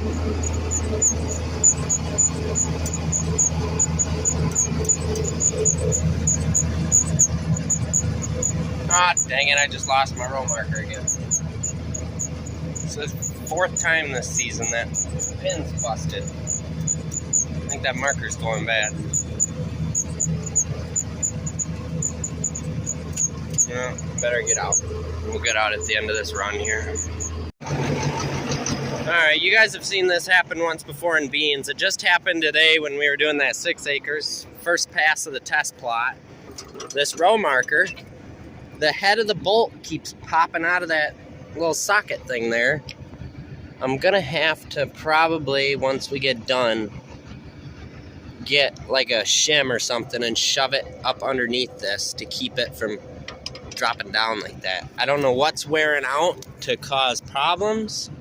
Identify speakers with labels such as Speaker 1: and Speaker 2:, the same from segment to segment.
Speaker 1: Ah, dang it, I just lost my row marker again. So it's the fourth time this season that pin's busted. I think that marker's going bad. Yeah, better get out. We'll get out at the end of this run here. Alright, you guys have seen this happen once before in beans. It just happened today when we were doing that 6 acres. First pass of the test plot. This row marker, the head of the bolt keeps popping out of that little socket thing there. I'm gonna have to probably, once we get done, get like a shim or something and shove it up underneath this to keep it from dropping down like that. I don't know what's wearing out to cause problems.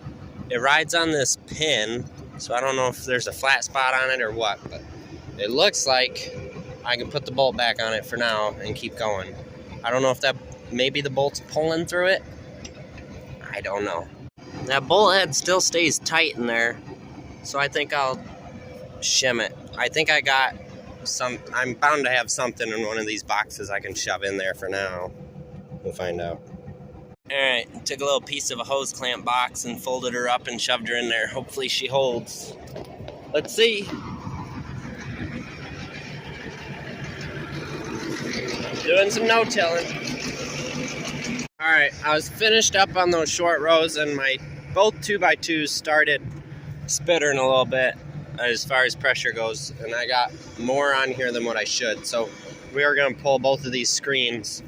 Speaker 1: It rides on this pin, so I don't know if there's a flat spot on it or what, but it looks like I can put the bolt back on it for now and keep going. I don't know if that, maybe the bolt's pulling through it. I don't know. That bolt head still stays tight in there, so I think I'll shim it. I think I got some, I'm bound to have something in one of these boxes I can shove in there for now. We'll find out. Alright, took a little piece of a hose clamp box and folded her up and shoved her in there. Hopefully she holds. Let's see. Doing some no-tilling. Alright, I was finished up on those short rows and my both 2x2s started spittering a little bit as far as pressure goes, and I got more on here than what I should. So we are going to pull both of these screens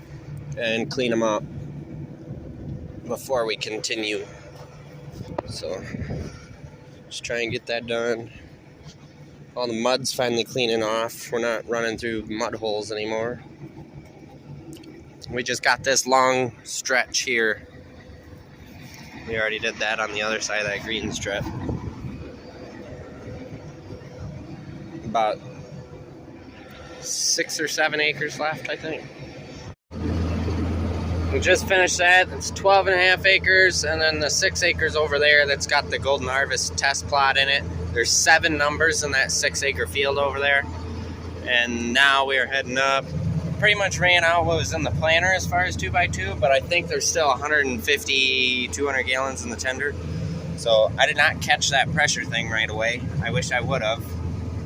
Speaker 1: and clean them up before we continue. So just try and get that done. All the mud's finally cleaning off. We're not running through mud holes anymore. We just got this long stretch here. We already did that on the other side of that green strip. About 6 or 7 acres left, I think. We just finished that. It's 12.5 acres, and then the 6 acres over there that's got the Golden Harvest test plot in it. There's 7 numbers in that 6 acre field over there. And now we are heading up. Pretty much ran out what was in the planter as far as 2x2, but I think there's still 150, 200 gallons in the tender. So I did not catch that pressure thing right away. I wish I would have.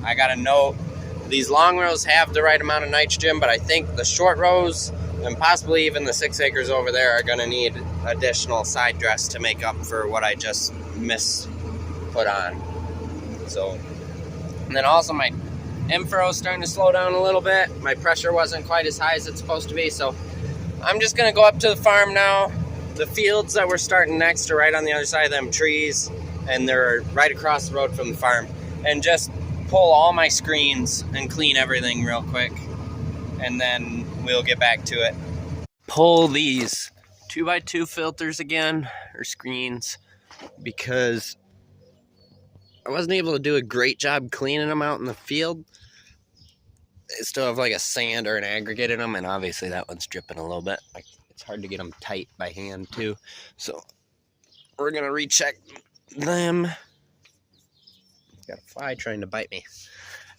Speaker 1: I got a note. These long rows have the right amount of nitrogen, but I think the short rows and possibly even the 6 acres over there are going to need additional side dress to make up for what I just put on. So, and then also my M-furrow is starting to slow down a little bit. My pressure wasn't quite as high as it's supposed to be, so I'm just going to go up to the farm now. The fields that we're starting next are right on the other side of them trees, and they're right across the road from the farm. And just pull all my screens and clean everything real quick, and then we'll get back to it. Pull these 2x2 filters again, or screens, because I wasn't able to do a great job cleaning them out in the field. They still have like a sand or an aggregate in them, and obviously that one's dripping a little bit. It's hard to get them tight by hand too. So we're gonna recheck them. Got a fly trying to bite me.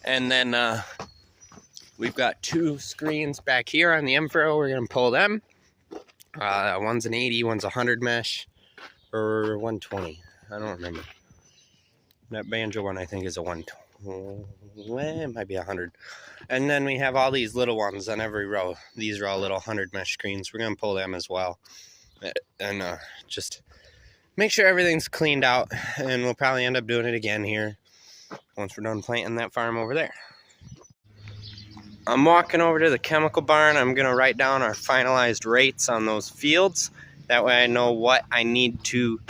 Speaker 1: And then we've got 2 screens back here on the M-furrow. We're gonna pull them. One's an 80, one's a 100 mesh, or 120. I don't remember. That banjo one I think is a 120. Well, it might be 100. And then we have all these little ones on every row. These are all little 100 mesh screens. We're gonna pull them as well, and just make sure everything's cleaned out. And we'll probably end up doing it again here once we're done planting that farm over there. I'm walking over to the chemical barn. I'm gonna write down our finalized rates on those fields. That way I know what I need to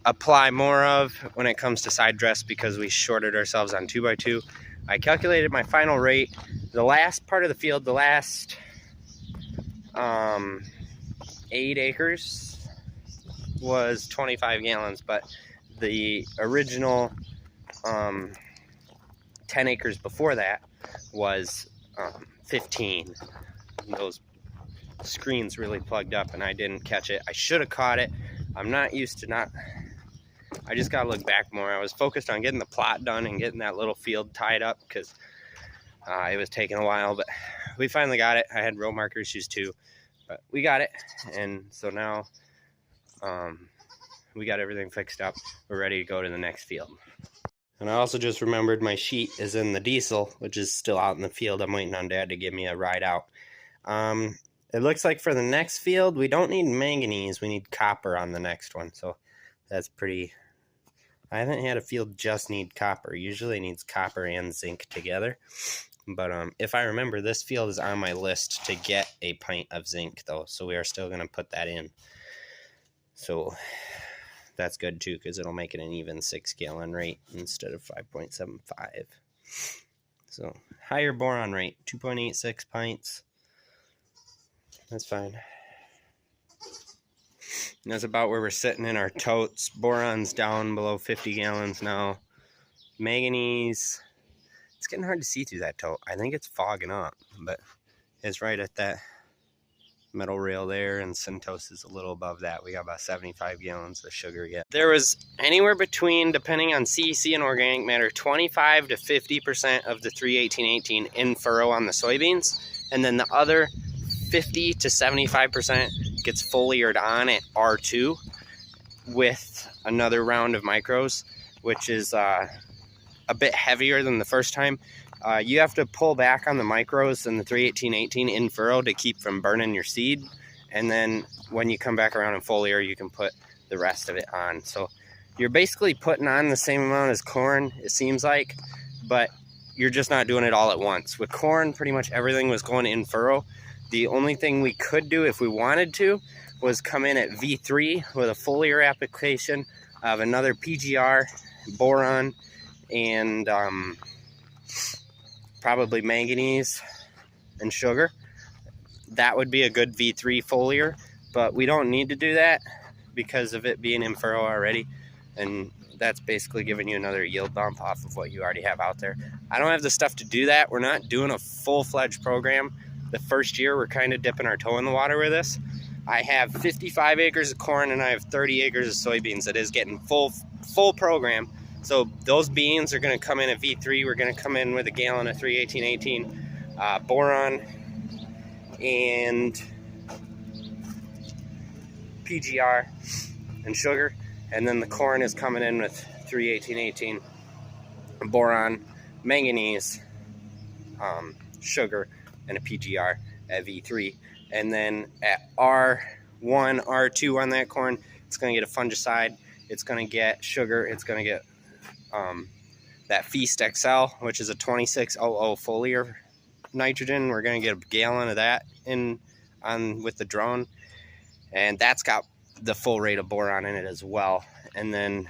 Speaker 1: apply more of when it comes to side dress, because we shorted ourselves on 2x2. I calculated my final rate. The last part of the field, the last 8 acres was 25 gallons, but the original 10 acres before that was 15. Those screens really plugged up and I didn't catch it. I should have caught it. I'm not used to not I just got to look back more. I was focused on getting the plot done and getting that little field tied up because it was taking a while, but we finally got it. I had row marker issues too, but we got it. And so now we got everything fixed up. We're ready to go to the next field. And I also just remembered my sheet is in the diesel, which is still out in the field. I'm waiting on Dad to give me a ride out. It looks like for the next field, we don't need manganese. We need copper on the next one. So that's pretty... I haven't had a field just need copper. Usually it needs copper and zinc together. But if I remember, this field is on my list to get a pint of zinc, though. So we are still going to put that in. So... that's good too, because it'll make it an even 6-gallon rate instead of 5.75. So higher boron rate, 2.86 pints. That's fine. And that's about where we're sitting in our totes. Boron's down below 50 gallons now. Manganese, it's getting hard to see through that tote. I think it's fogging up, but it's right at that metal rail there, and Centos is a little above that. We got about 75 gallons of sugar yet. There was anywhere between, depending on CEC and organic matter, 25 to 50% of the 31818 in furrow on the soybeans, and then the other 50 to 75% gets foliered on at R2 with another round of micros, which is a bit heavier than the first time. You have to pull back on the micros in the 31818 in furrow to keep from burning your seed. And then when you come back around in foliar, you can put the rest of it on. So you're basically putting on the same amount as corn, it seems like, but you're just not doing it all at once. With corn, pretty much everything was going in furrow. The only thing we could do if we wanted to was come in at V3 with a foliar application of another PGR, boron, and probably manganese and sugar. That would be a good V3 foliar, but we don't need to do that because of it being in furrow already, and that's basically giving you another yield bump off of what you already have out there. I don't have the stuff to do that. We're not doing a full-fledged program. The first year we're kind of dipping our toe in the water with this. I have 55 acres of corn and I have 30 acres of soybeans that is getting full program. So those beans are going to come in at V3. We're going to come in with a gallon of 31818 boron and PGR and sugar. And then the corn is coming in with 31818 boron, manganese, sugar, and a PGR at V3. And then at R1, R2 on that corn, it's going to get a fungicide. It's going to get sugar. It's going to get that Feast XL, which is a 2600 foliar nitrogen. We're going to get a gallon of that with the drone, and that's got the full rate of boron in it as well. And then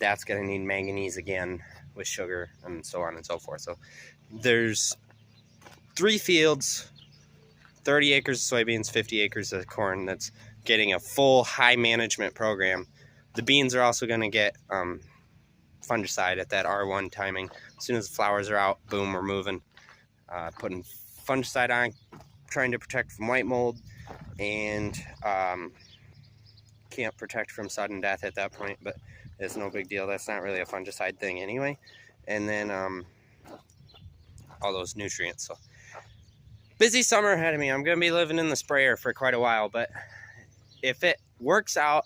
Speaker 1: that's going to need manganese again with sugar and so on and so forth. So there's 3 fields, 30 acres of soybeans, 50 acres of corn that's getting a full high management program. The beans are also going to get fungicide at that R1 timing. As soon as the flowers are out, boom, we're moving. Putting fungicide on, trying to protect from white mold, and can't protect from sudden death at that point, but it's no big deal. That's not really a fungicide thing anyway. And then all those nutrients. So busy summer ahead of me. I'm going to be living in the sprayer for quite a while, but if it works out,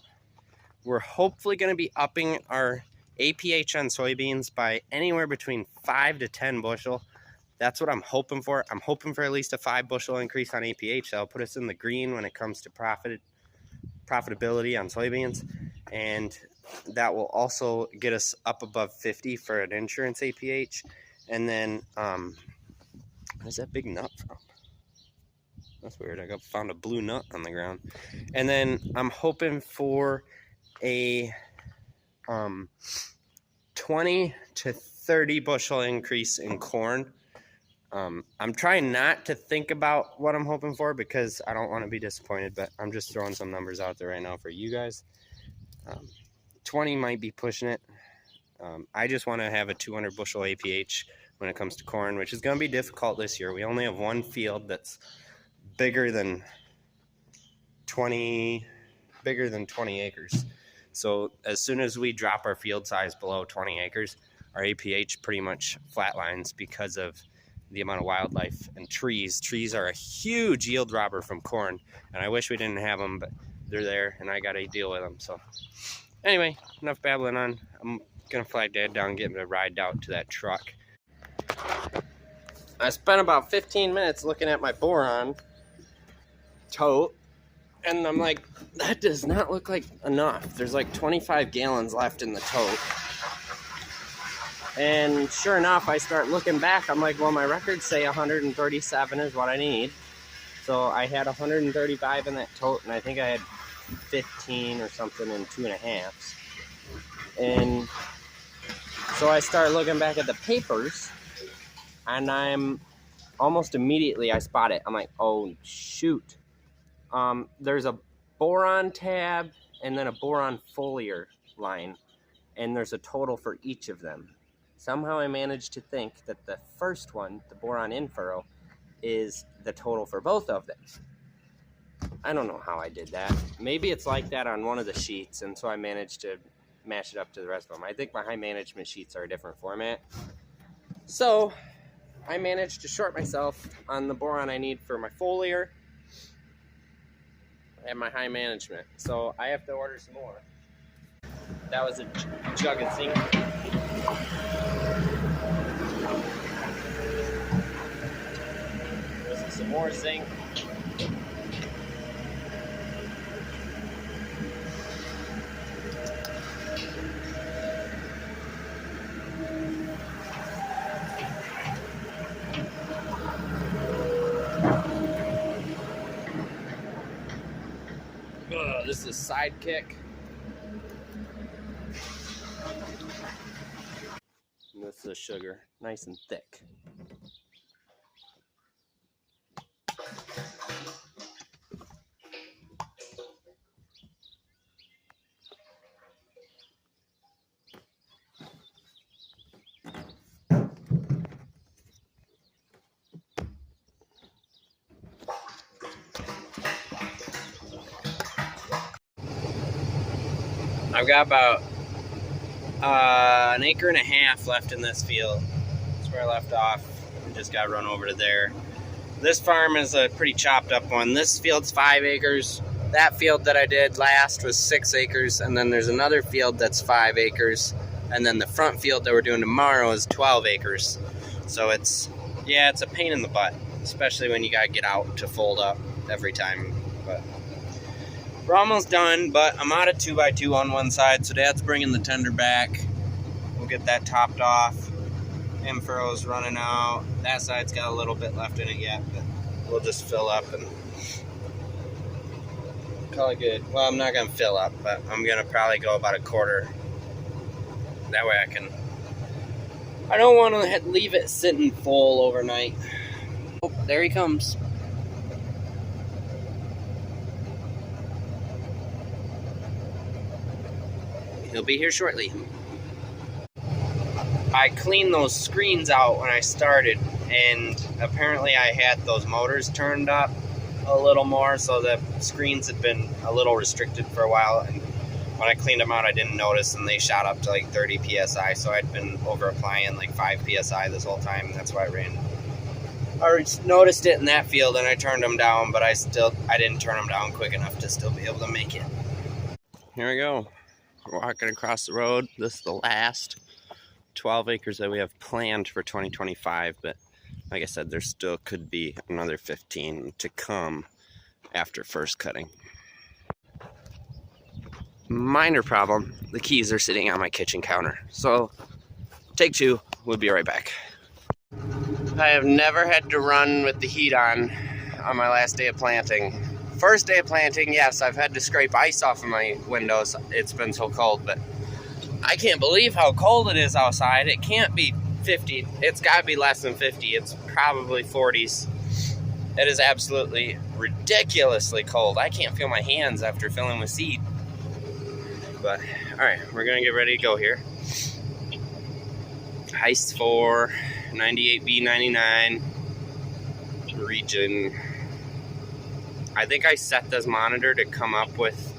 Speaker 1: we're hopefully going to be upping our APH on soybeans by anywhere between 5 to 10 bushel. That's what I'm hoping for. I'm hoping for at least a 5 bushel increase on APH. That'll put us in the green when it comes to profitability on soybeans. And that will also get us up above 50 for an insurance APH. And then, where's that big nut from? That's weird. I found a blue nut on the ground. And then I'm hoping for a 20 to 30 bushel increase in corn. I'm trying not to think about what I'm hoping for because I don't want to be disappointed, but I'm just throwing some numbers out there right now for you guys. 20 might be pushing it. I just want to have a 200 bushel APH when it comes to corn, which is going to be difficult this year. We only have one field that's bigger than 20 bigger than 20 acres. So as soon as we drop our field size below 20 acres, our APH pretty much flatlines because of the amount of wildlife and trees. Trees are a huge yield robber from corn, and I wish we didn't have them, but they're there, and I got to deal with them. So anyway, enough babbling on. I'm going to fly Dad down and get him to ride out to that truck. I spent about 15 minutes looking at my boron tote, and I'm like, that does not look like enough. There's like 25 gallons left in the tote. And sure enough, I start looking back. I'm like, well, my records say 137 is what I need. So I had 135 in that tote, and I think I had 15 or something in 2.5s. And so I start looking back at the papers, and I'm almost immediately, I spot it. I'm like, oh, shoot. There's a boron tab and then a boron foliar line, and there's a total for each of them. Somehow I managed to think that the first one, the boron in furrow, is the total for both of them. I don't know how I did that. Maybe it's like that on one of the sheets, and so I managed to match it up to the rest of them. I think my high management sheets are a different format. So I managed to short myself on the boron I need for my foliar and my high management. So I have to order some more. That was a jug of zinc. There's some more zinc. This is Sidekick. And this is sugar, nice and thick. I've got about an acre and a half left in this field. That's where I left off. I just got run over to there. This farm is a pretty chopped up one. This field's 5 acres. That field that I did last was 6 acres. And then there's another field that's 5 acres. And then the front field that we're doing tomorrow is 12 acres. So it's a pain in the butt, especially when you gotta get out to fold up every time. But we're almost done, but I'm out of 2x2 on one side, so Dad's bringing the tender back. We'll get that topped off. M-furrow's running out. That side's got a little bit left in it yet, but we'll just fill up and call it good. Well, I'm not gonna fill up, but I'm gonna probably go about a quarter. That way I don't want to leave it sitting full overnight. Oh, there he comes. He'll be here shortly. I cleaned those screens out when I started, and apparently I had those motors turned up a little more, so the screens had been a little restricted for a while, and when I cleaned them out I didn't notice, and they shot up to like 30 psi, so I'd been over applying like 5 psi this whole time. That's why I noticed it in that field, and I turned them down, but I didn't turn them down quick enough to still be able to make it. Here we go. We're walking across the road. This is the last 12 acres that we have planned for 2025, but like I said, there still could be another 15 to come after first cutting. Minor problem, the keys are sitting on my kitchen counter. So, take 2, we'll be right back. I have never had to run with the heat on my last day of planting. First day of planting, yes, I've had to scrape ice off of my windows. It's been so cold, but I can't believe how cold it is outside. It can't be 50. It's got to be less than 50. It's probably 40s. It is absolutely ridiculously cold. I can't feel my hands after filling with seed. But, alright, we're going to get ready to go here. Heist 4, 98B99, region. I think I set this monitor to come up with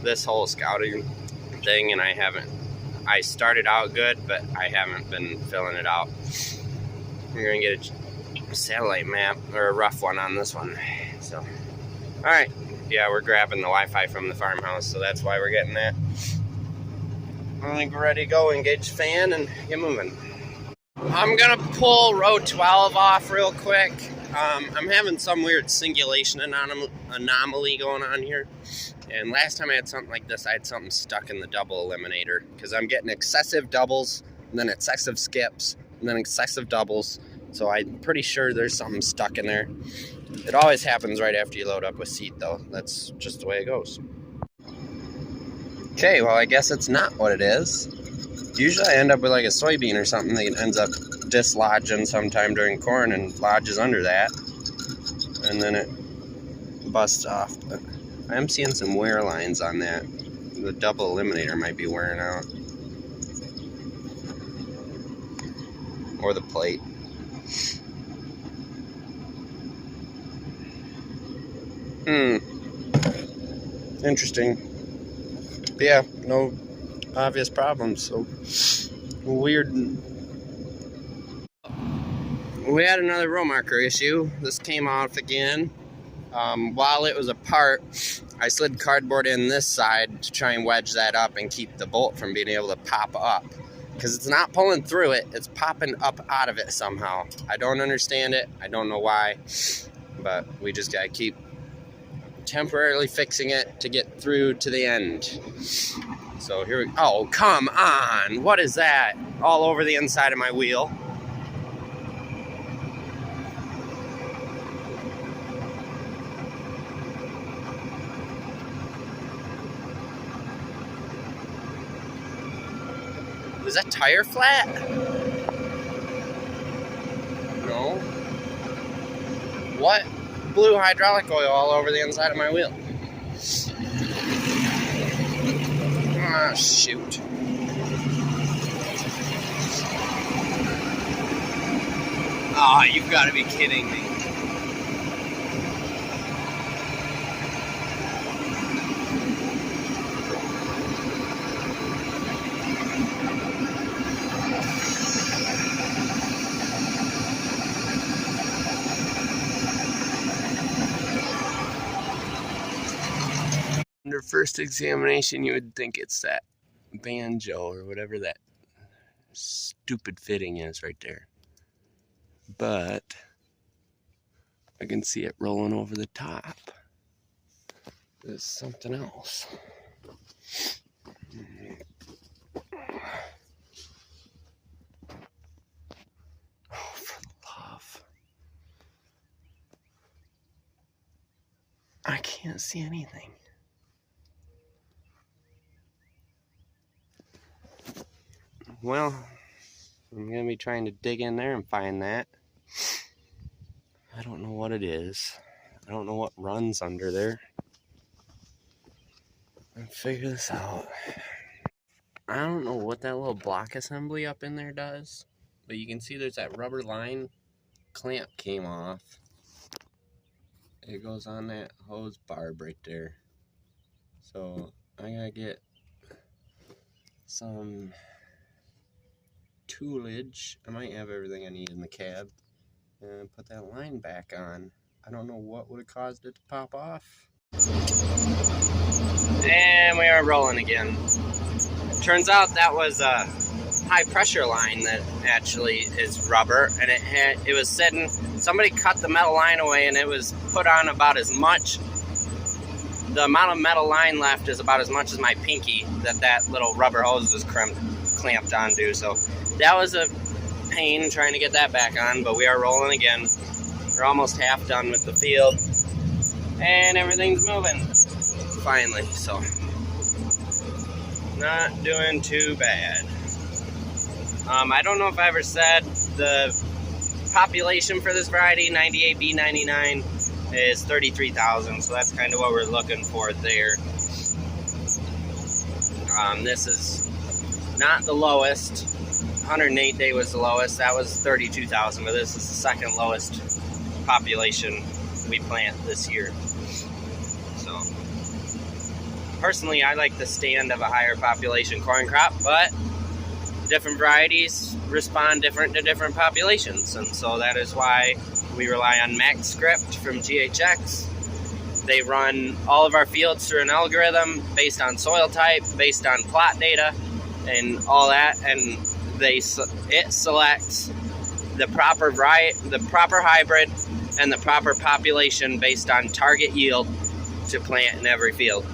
Speaker 1: this whole scouting thing, and I started out good, but I haven't been filling it out. We're gonna get a satellite map, or a rough one on this one. So, all right, yeah, we're grabbing the Wi-Fi from the farmhouse, so that's why we're getting that. I think we're ready to go, engage fan, and get moving. I'm gonna pull row 12 off real quick. I'm having some weird singulation anomaly going on here. And last time I had something like this, I had something stuck in the double eliminator, because I'm getting excessive doubles, and then excessive skips, and then excessive doubles. So I'm pretty sure there's something stuck in there. It always happens right after you load up with seat, though. That's just the way it goes. Okay, well, I guess it's not what it is. Usually I end up with like a soybean or something that ends up dislodging sometime during corn and lodges under that. And then it busts off. But I am seeing some wear lines on that. The double eliminator might be wearing out. Or the plate. Interesting. But yeah, no obvious problems, so weird. We had another row marker issue. This came off again. While it was apart, I slid cardboard in this side to try and wedge that up and keep the bolt from being able to pop up. Because it's not pulling through it, it's popping up out of it somehow. I don't understand it, I don't know why, but we just gotta keep temporarily fixing it to get through to the end. So here we go. Oh, come on! What is that? All over the inside of my wheel. Is that tire flat? No. What? Blue hydraulic oil all over the inside of my wheel. Ah, shoot. Ah, you've got to be kidding me. Under first examination, you would think it's that banjo or whatever that stupid fitting is right there. But I can see it rolling over the top. There's something else. Oh, for love. I can't see anything. Well, I'm going to be trying to dig in there and find that. I don't know what it is. I don't know what runs under there. I'll figure this out. I don't know what that little block assembly up in there does, but you can see there's that rubber line clamp came off. It goes on that hose barb right there. So I gotta get some toolage. I might have everything I need in the cab and put that line back on. I don't know what would have caused it to pop off. And we are rolling again. Turns out that was a high pressure line that actually is rubber, and it was sitting, somebody cut the metal line away and it was put on about as much, the amount of metal line left is about as much as my pinky that little rubber hose was clamped onto. So that was a pain trying to get that back on, but we are rolling again. We're almost half done with the field and everything's moving finally, so not doing too bad. I don't know if I ever said the population for this variety, 98B99, is 33,000, so that's kind of what we're looking for there. This is not the lowest. 108 day was the lowest. That was 32,000, but this is the second lowest population we plant this year. So Personally, I like the stand of a higher population corn crop, but different varieties respond different to different populations, and so that is why we rely on MaxScript from GHX. They run all of our fields through an algorithm based on soil type, based on plot data, and all that, and it selects the proper variety, the proper hybrid, and the proper population based on target yield to plant in every field.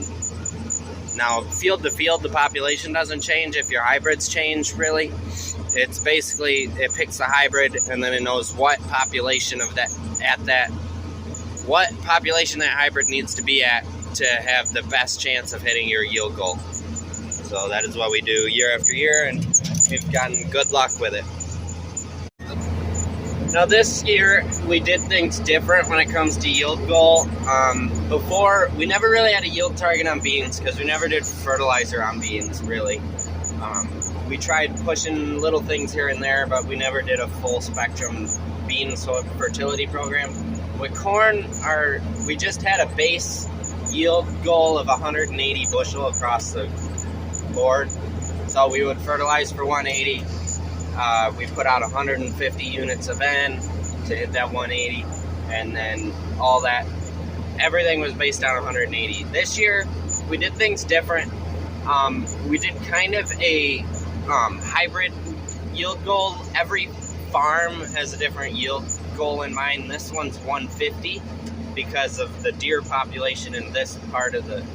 Speaker 1: Now, field to field, the population doesn't change if your hybrids change, really. It's basically, it picks a hybrid and then it knows what population of what population that hybrid needs to be at to have the best chance of hitting your yield goal. So that is what we do year after year, and we've gotten good luck with it. Now this year, we did things different when it comes to yield goal. Before, we never really had a yield target on beans because we never did fertilizer on beans, really. We tried pushing little things here and there, but we never did a full spectrum bean soil fertility program. With corn, we just had a base yield goal of 180 bushel across the board. So we would fertilize for 180. We put out 150 units of N to hit that 180, and then all that, everything was based on 180. This year, we did things different. We did kind of a hybrid yield goal. Every farm has a different yield goal in mind. This one's 150 because of the deer population in this part of the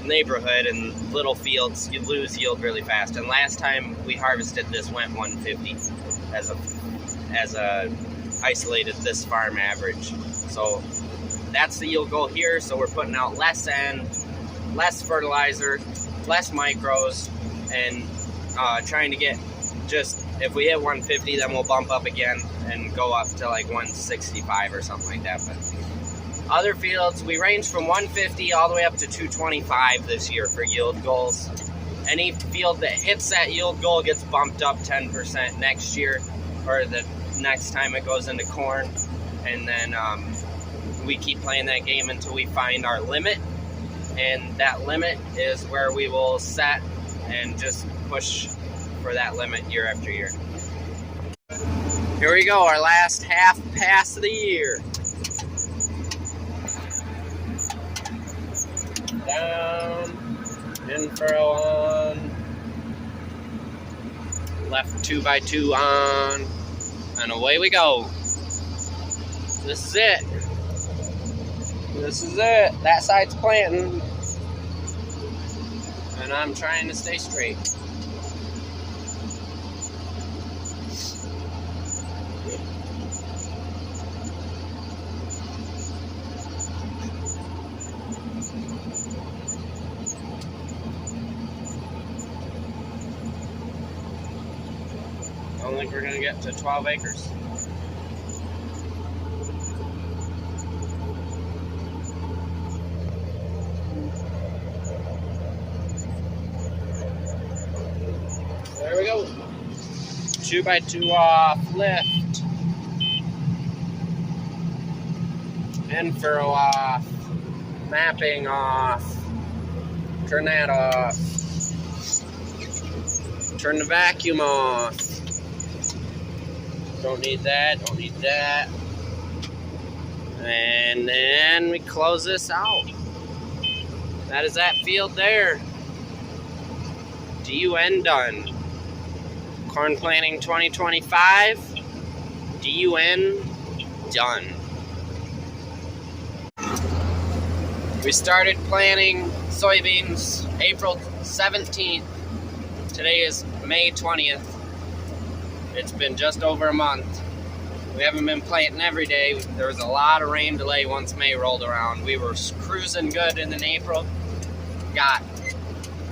Speaker 1: neighborhood, and little fields, you lose yield really fast. And last time we harvested this went 150 as a isolated this farm average. So that's the yield goal here. So we're putting out less N, less fertilizer, less micros, and trying to get just, if we hit 150, then we'll bump up again and go up to like 165 or something like that. But other fields, we range from 150 all the way up to 225 this year for yield goals. Any field that hits that yield goal gets bumped up 10% next year, or the next time it goes into corn. And then we keep playing that game until we find our limit. And that limit is where we will set and just push for that limit year after year. Here we go, our last half pass of the year. Down, in furrow on, left 2x2 on, and away we go. This is it. This is it. That side's planting, and I'm trying to stay straight. I don't think we're going to get to 12 acres. There we go. 2x2 off, lift. And furrow off. Mapping off. Turn that off. Turn the vacuum off. Don't need that, don't need that. And then we close this out. That is that field there. DUN done. Corn planting 2025. DUN done. We started planting soybeans April 17th. Today is May 20th. It's been just over a month. We haven't been planting every day. There was a lot of rain delay once May rolled around. We were cruising good in April. Got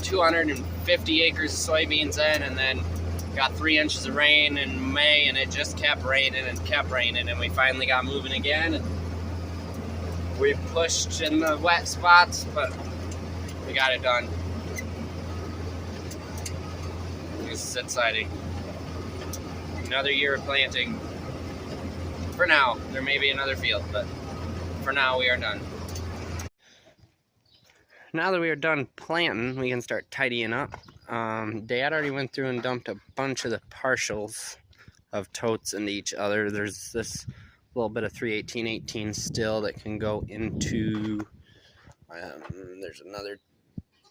Speaker 1: 250 acres of soybeans in, and then got 3 inches of rain in May, and it just kept raining and kept raining, and we finally got moving again. And we pushed in the wet spots, but we got it done. This is exciting. Another year of planting. For now, there may be another field, but for now we are done. now that we are done planting, we can start tidying up. Dad already went through and dumped a bunch of the partials of totes into each other. There's this little bit of 318/18 still that can go into, there's another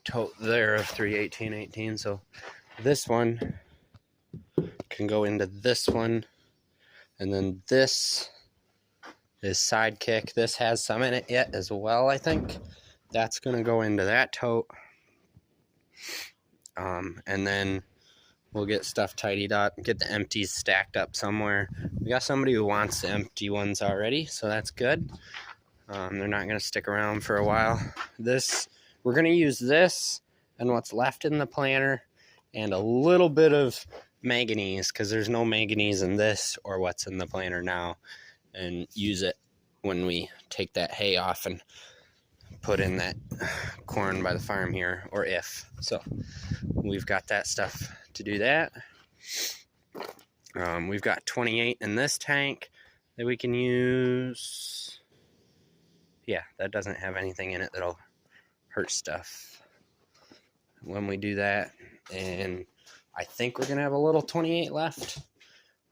Speaker 1: tote there of 318/18, so this one can go into this one, and then this is Sidekick. This has some in it yet as well, I think. That's going to go into that tote. And then we'll get stuff tidied up, get the empties stacked up somewhere. We got somebody who wants the empty ones already, so that's good. They're not going to stick around for a while. We're going to use this and what's left in the planter and a little bit of manganese, because there's no manganese in this or what's in the planter now, and use it when we take that hay off and put in that corn by the farm here, or if. So we've got that stuff to do that. We've got 28 in this tank that we can use. Yeah, that doesn't have anything in it that'll hurt stuff when we do that. And I think we're gonna have a little 28 left.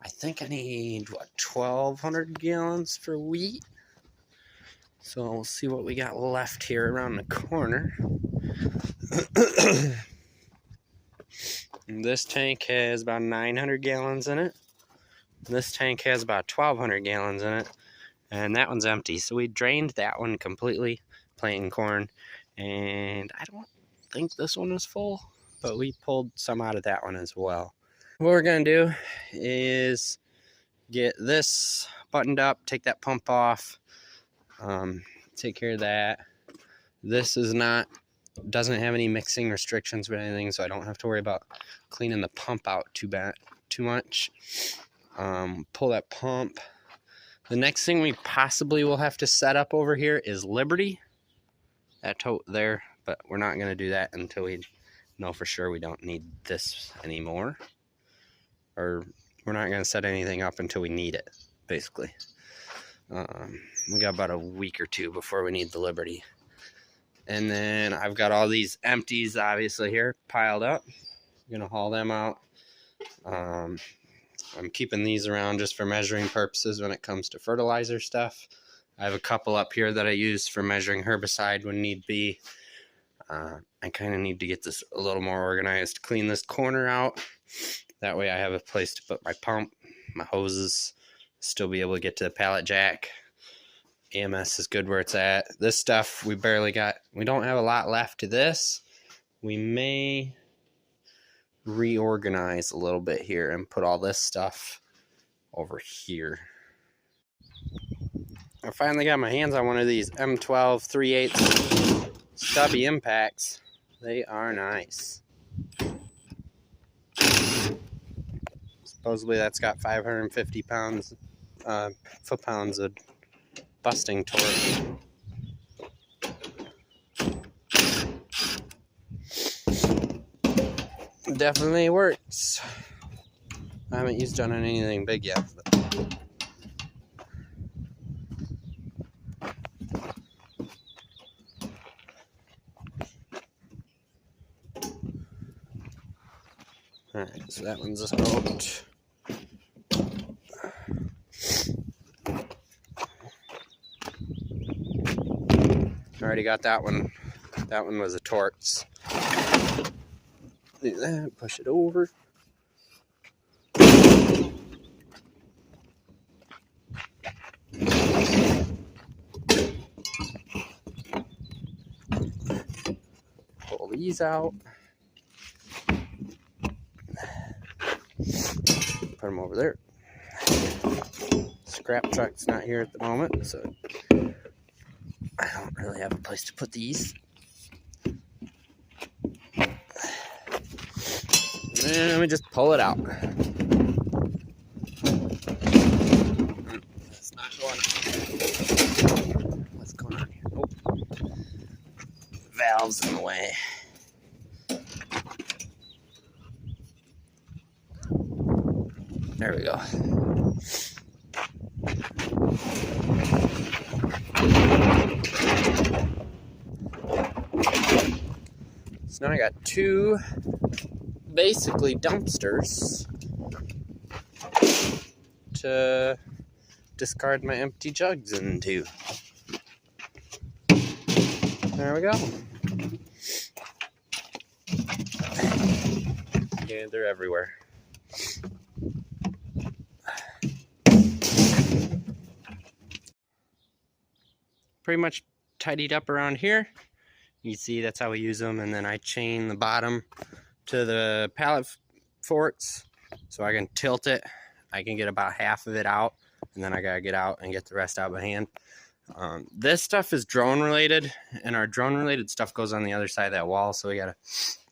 Speaker 1: I think I need, what, 1,200 gallons for wheat. So we'll see what we got left here around the corner. This tank has about 900 gallons in it. This tank has about 1,200 gallons in it. And that one's empty. So we drained that one completely, planting corn. And I don't think this one is full, but we pulled some out of that one as well. What we're going to do is get this buttoned up, take that pump off. Take care of that. This doesn't have any mixing restrictions or anything, so I don't have to worry about cleaning the pump out too much. Pull that pump. The next thing we possibly will have to set up over here is Liberty, that tote there, but we're not going to do that until we know for sure we don't need this anymore, or we're not going to set anything up until we need it, basically. We got about a week or two before we need the Liberty. And then I've got all these empties, obviously, here piled up. I'm going to haul them out. I'm keeping these around just for measuring purposes when it comes to fertilizer stuff. I have a couple up here that I use for measuring herbicide when need be. I kind of need to get this a little more organized. Clean this corner out. That way I have a place to put my pump, my hoses, still be able to get to the pallet jack. EMS is good where it's at. This stuff we barely got. We don't have a lot left to this. We may reorganize a little bit here and put all this stuff over here. I finally got my hands on one of these M12 3/8 stubby impacts. They are nice. Supposedly that's got 550 pounds, foot-pounds of busting torque. Definitely works. I haven't used it on anything big yet. Alright, so that one's just out. Already got that one. That one was a Torx. Do that, push it over. Pull these out. Put them over there. Scrap truck's not here at the moment, so I don't really have a place to put these. And let me just pull it out. It's not going on. What's going on here? Oh. Valve's in the way. There we go. Now I got two basically dumpsters to discard my empty jugs into. There we go. Yeah, they're everywhere. Pretty much tidied up around here. You see that's how we use them, and then I chain the bottom to the pallet forts so I can tilt it. I can get about half of it out, and then I gotta get out and get the rest out by hand. This stuff is drone related, and our drone related stuff goes on the other side of that wall, so we gotta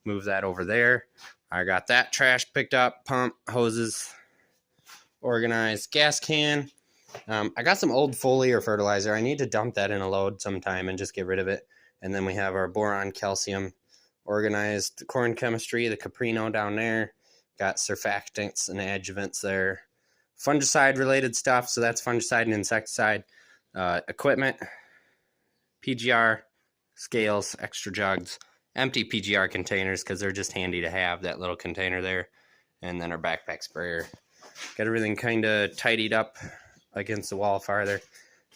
Speaker 1: move that over there. I got that trash picked up, pump, hoses, organized, gas can. I got some old foliar fertilizer. I need to dump that in a load sometime and just get rid of it. And then we have our boron, calcium, organized corn chemistry, the Caprino down there. Got surfactants and adjuvants there. Fungicide related stuff, so that's fungicide and insecticide. Equipment, PGR, scales, extra jugs, empty PGR containers because they're just handy to have, that little container there. And then our backpack sprayer. Got everything kind of tidied up against the wall farther.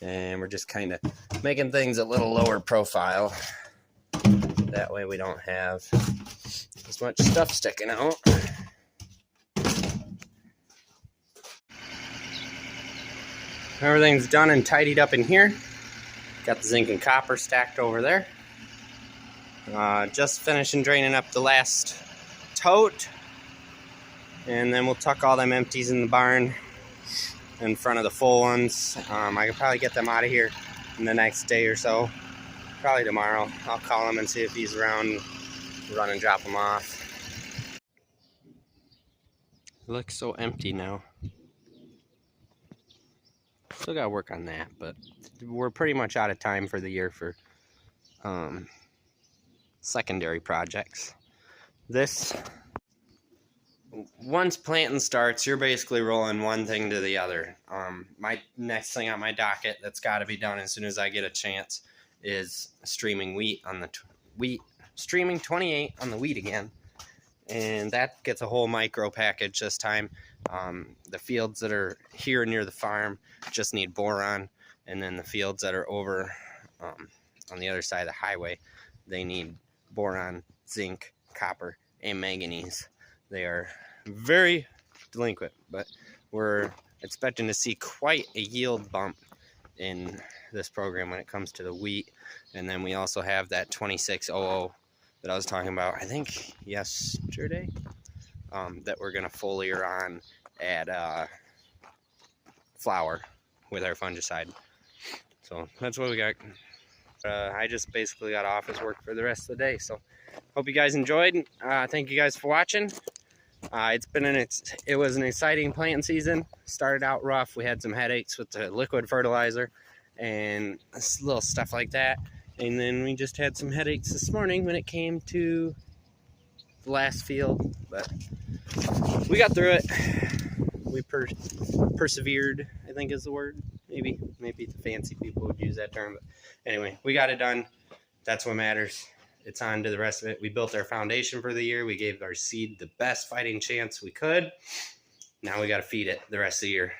Speaker 1: And we're just kind of making things a little lower profile. That way we don't have as much stuff sticking out. Everything's done and tidied up in here. Got the zinc and copper stacked over there. Just finishing draining up the last tote. And then we'll tuck all them empties in the barn in front of the full ones. I could probably get them out of here in the next day or so. Probably tomorrow. I'll call him and see if he's around, run and drop them off. It looks so empty now. Still gotta work on that, but we're pretty much out of time for the year for secondary projects. This, once planting starts, you're basically rolling one thing to the other. My next thing on my docket that's got to be done as soon as I get a chance is streaming wheat on the streaming 28 on the wheat again, and that gets a whole micro package this time. The fields that are here near the farm just need boron, and then the fields that are over on the other side of the highway, they need boron, zinc, copper, and manganese. They are very delinquent, but we're expecting to see quite a yield bump in this program when it comes to the wheat. And then we also have that 2600 that I was talking about, I think yesterday, that we're going to foliar on at flour with our fungicide. So that's what we got. I just basically got office work for the rest of the day. So hope you guys enjoyed. Thank you guys for watching. It was an exciting planting season. Started out rough. We had some headaches with the liquid fertilizer and little stuff like that. And then we just had some headaches this morning when it came to the last field. But we got through it. We persevered, I think is the word. Maybe the fancy people would use that term. But anyway, we got it done. That's what matters. It's on to the rest of it. We built our foundation for the year. We gave our seed the best fighting chance we could. Now we got to feed it the rest of the year.